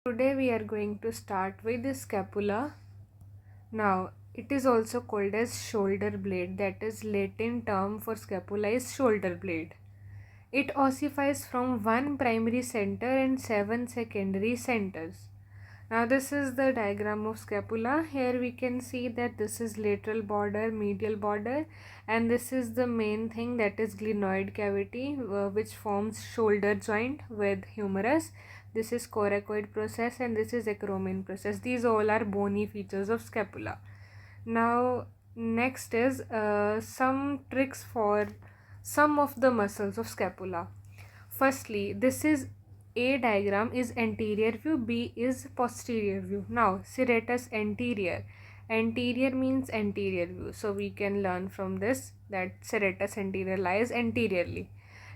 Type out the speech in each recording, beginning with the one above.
Today we are going to start with the scapula. Now it is also called as shoulder blade, that is Latin term for scapula is shoulder blade. It ossifies from one primary center and 7 secondary centers. Now this is the diagram of scapula. Here we can see that this is lateral border, medial border, and this is the main thing, that is glenoid cavity which forms shoulder joint with humerus. This is coracoid process and this is acromion process. These all are bony features of scapula. Now next is some tricks for some of the muscles of scapula. Firstly, this is A diagram is anterior view, B is posterior view. Now serratus anterior. Anterior means anterior view. So we can learn from this that serratus anterior lies anteriorly.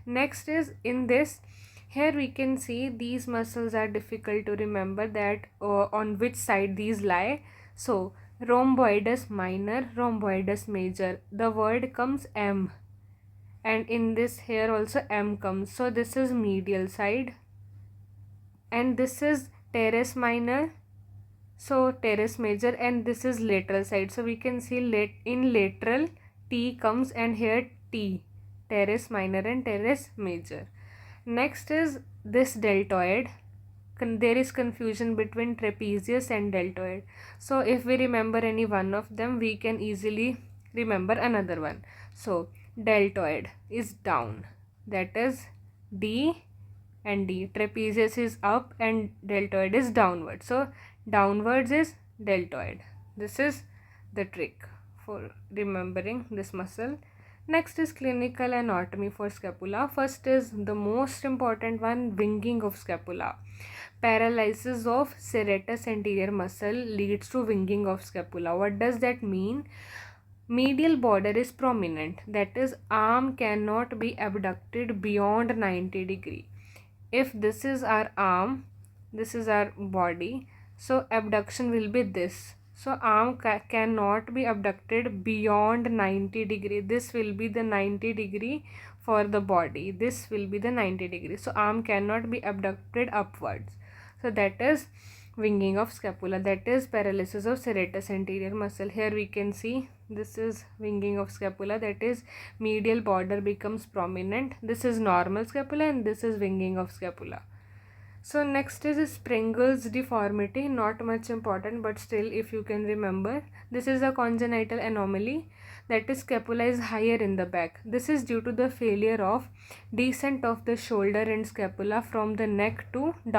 Next is in this, here we can see these muscles are difficult to remember that on which side these lie. So rhomboidus minor, rhomboidus major. The word comes M, and in this here also M comes. So this is medial side and this is teres minor, so teres major, and this is lateral side. So we can see in lateral T comes and here T, teres minor and teres major. Next is this deltoid. There is confusion between trapezius and deltoid. So if we remember any one of them, we can easily remember another one. So deltoid is down, that is D and D. Trapezius is up and deltoid is downward. So downwards is deltoid. This is the trick for remembering this muscle. Next is clinical anatomy for scapula. First is the most important one, winging of scapula. Paralysis of serratus anterior muscle leads to winging of scapula. What does that mean? Medial border is prominent, that is arm cannot be abducted beyond 90 degree. If this is our arm, this is our body, so abduction will be this. So arm cannot be abducted beyond 90 degree. This will be the 90 degree for the body. This will be the 90 degree. So arm cannot be abducted upwards. So that is winging of scapula, that is paralysis of serratus anterior muscle. Here we can see this is winging of scapula, that is medial border becomes prominent. This is normal scapula and this is winging of scapula. So next is Sprengel's deformity, not much important, but still if you can remember, this is a congenital anomaly, that is scapula is higher in the back. This is due to the failure of descent of the shoulder and scapula from the neck to down.